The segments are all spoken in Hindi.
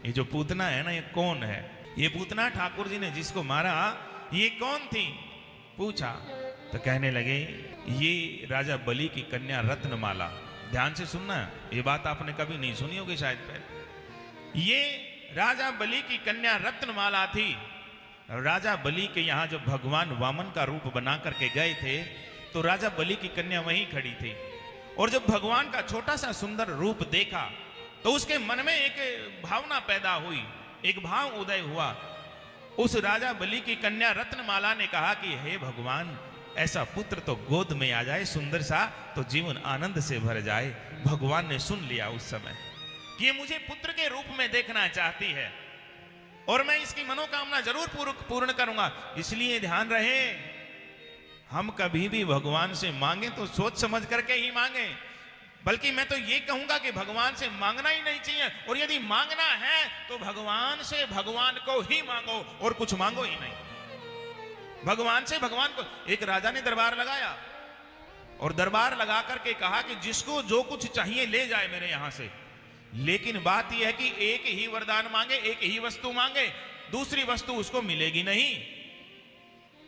ये जो पूतना है ना, ये कौन है? ये पूतना ठाकुर जी ने जिसको मारा, ये कौन थी? पूछा तो कहने लगे ये राजा बलि की कन्या रत्नमाला। ध्यान से सुनना, ये बात आपने कभी नहीं सुनी होगी शायद पहले। ये राजा बलि की कन्या रत्नमाला थी। राजा बलि के यहां जब भगवान वामन का रूप बना करके गए थे तो राजा बलि की कन्या वहीं खड़ी थी। और जब भगवान का छोटा सा सुंदर रूप देखा तो उसके मन में एक भावना पैदा हुई, एक भाव उदय हुआ। उस राजा बलि की कन्या रत्नमाला ने कहा कि हे भगवान, ऐसा पुत्र तो गोद में आ जाए सुंदर सा, तो जीवन आनंद से भर जाए। भगवान ने सुन लिया उस समय कि ये मुझे पुत्र के रूप में देखना चाहती है और मैं इसकी मनोकामना जरूर पूर्ण करूंगा। इसलिए ध्यान रहे, हम कभी भी भगवान से मांगे तो सोच समझ करके ही मांगे। बल्कि मैं तो ये कहूंगा कि भगवान से मांगना ही नहीं चाहिए, और यदि मांगना है तो भगवान से भगवान को ही मांगो और कुछ मांगो ही नहीं। भगवान से भगवान को। एक राजा ने दरबार लगाया और दरबार लगा करके कहा कि जिसको जो कुछ चाहिए ले जाए मेरे यहां से, लेकिन बात यह है कि एक ही वरदान मांगे, एक ही वस्तु मांगे, दूसरी वस्तु उसको मिलेगी नहीं।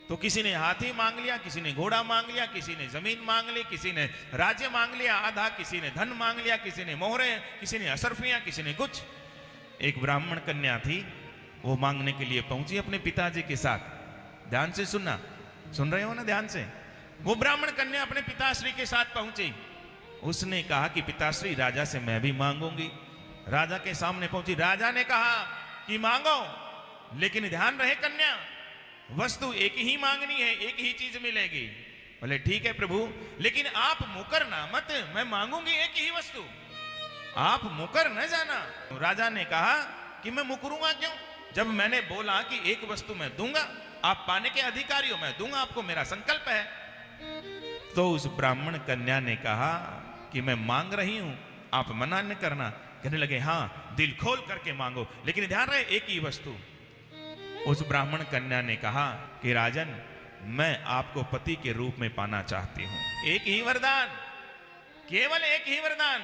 तो किसी ने हाथी मांग लिया, किसी ने घोड़ा मांग लिया, किसी ने जमीन मांग ली, किसी ने राज्य मांग लिया आधा, किसी ने धन मांग लिया, किसी ने मोहरे, किसी ने असरफियां, किसी ने कुछ। एक ब्राह्मण कन्या थी, वो मांगने के लिए पहुंची अपने पिताजी के साथ। ध्यान से सुनना, सुन रहे हो ना ध्यान से? वो ब्राह्मण कन्या अपने पिताश्री के साथ पहुंची। उसने कहा कि पिताश्री, राजा से मैं भी मांगूंगी। राजा के सामने पहुंची। राजा ने कहा कि मांगो, लेकिन ध्यान रहे कन्या, वस्तु एक ही मांगनी है, एक ही चीज मिलेगी। बोले ठीक है प्रभु, लेकिन आप मुकरना मत, मैं मांगूंगी एक ही वस्तु, आप मुकर न जाना। राजा ने कहा कि मैं मुकरूंगा क्यों, जब मैंने बोला कि एक वस्तु मैं दूंगा, आप पाने के अधिकारी हो, मैं दूंगा आपको, मेरा संकल्प है। तो उस ब्राह्मण कन्या ने कहा कि मैं मांग रही हूं, आप मना न करना। कहने लगे हाँ, दिल खोल करके मांगो, लेकिन ध्यान रहे एक ही वस्तु। उस ब्राह्मण कन्या ने कहा कि राजन, मैं आपको पति के रूप में पाना चाहती हूं, एक ही वरदान, केवल एक ही वरदान,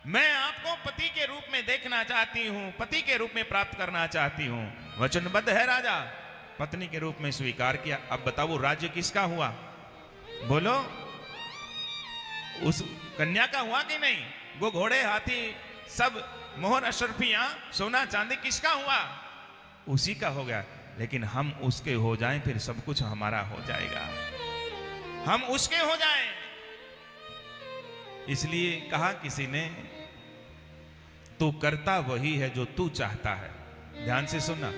मैं आपको पति के रूप में देखना चाहती हूं, पति के रूप में प्राप्त करना चाहती हूं। वचनबद्ध है राजा, पत्नी के रूप में स्वीकार किया। अब बताओ राज्य किसका हुआ? बोलो, उस कन्या का हुआ कि नहीं? वो घोड़े, हाथी, सब मोहर, अशरफियां, सोना चांदी किसका हुआ? उसी का हो गया। लेकिन हम उसके हो जाएं, फिर सब कुछ हमारा हो जाएगा, हम उसके हो जाएं। इसलिए कहा किसी ने, तू करता वही है जो तू चाहता है। ध्यान से सुनना,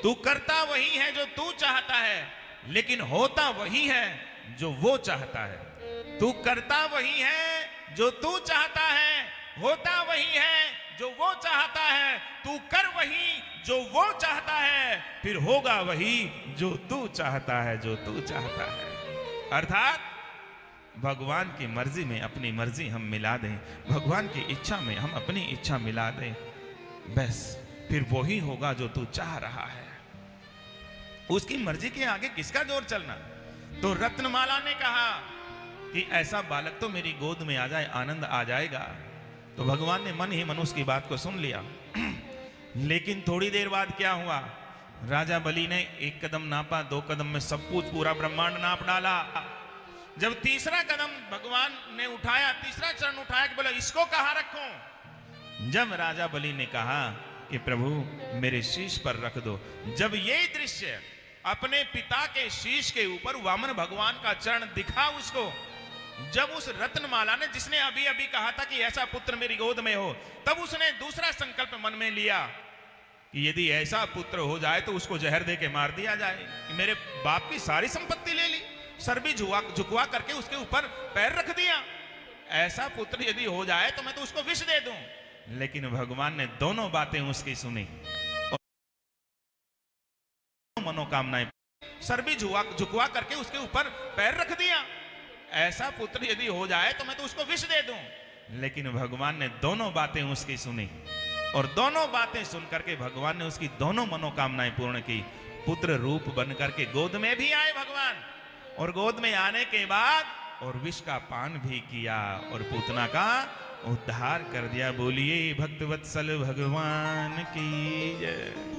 तू करता वही है जो तू चाहता है, लेकिन होता वही है जो वो चाहता है। तू करता वही है जो तू चाहता है, होता वही है जो वो चाहता है। तू कर वही जो वो चाहता है, फिर होगा वही जो तू चाहता है, जो तू चाहता है। अर्थात भगवान की मर्जी में अपनी मर्जी हम मिला दें, भगवान की इच्छा में हम अपनी इच्छा मिला दें, बस फिर वही होगा जो तू चाह रहा है। उसकी मर्जी के आगे किसका जोर चलना? तो रत्नमाला ने कहा कि ऐसा बालक तो मेरी गोद में आ जाए, आनंद आ जाएगा। तो भगवान ने मन ही मन उसकी बात को सुन लिया। लेकिन थोड़ी देर बाद क्या हुआ? राजा बलि ने एक कदम नापा, दो कदम में सब कुछ पूरा ब्रह्मांड नाप डाला। जब तीसरा कदम भगवान ने उठाया, तीसरा चरण उठाया कि बोला इसको कहां रखूं? जब राजा बलि ने कहा कि प्रभु मेरे शीश पर रख दो, जब ये दृश्य अपने पिता के शीश के ऊपर वामन भगवान का चरण दिखा उसको, जब उस रत्नमाला ने, जिसने अभी अभी कहा था कि ऐसा पुत्र मेरी गोद में हो, तब उसने दूसरा संकल्प मन में लिया कि यदि ऐसा पुत्र हो जाए तो उसको जहर दे के मार दिया जाए। कि मेरे बाप की सारी संपत्ति ले ली, सर भी झुकवा करके उसके ऊपर पैर रख दिया, ऐसा पुत्र यदि हो जाए तो मैं तो उसको विष दे दूं। लेकिन भगवान ने दोनों बातें उसकी सुनी और मनोकामनाएं, सर भी झुकवा करके उसके ऊपर पैर रख दिया, ऐसा पुत्र यदि हो जाए तो मैं तो उसको विष दे दूं। लेकिन भगवान ने दोनों बातें उसकी सुनी और दोनों बातें सुन करके भगवान ने उसकी दोनों मनोकामनाएं पूर्ण की। पुत्र रूप बन करके गोद में भी आए भगवान, और गोद में आने के बाद और विष का पान भी किया और पूतना का उद्धार कर दिया। बोलिए भक्तवत्सल भगवान की जय।